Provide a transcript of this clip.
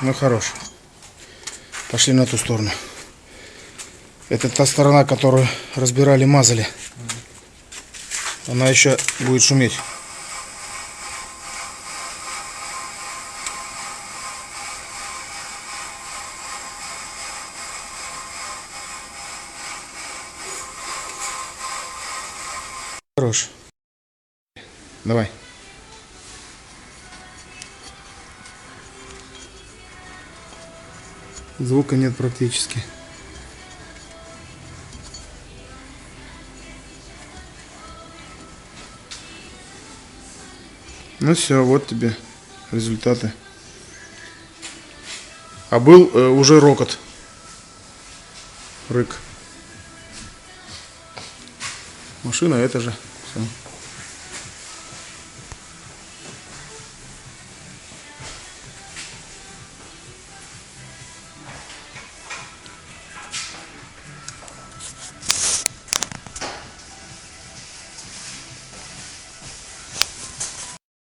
Ну хорош. Пошли на ту сторону. Это та сторона, которую разбирали, мазали. Она еще будет шуметь. Хорош. Давай. Звука нет практически. Ну все, вот тебе результаты. А был уже рокот. Рык. Машина это же. Все.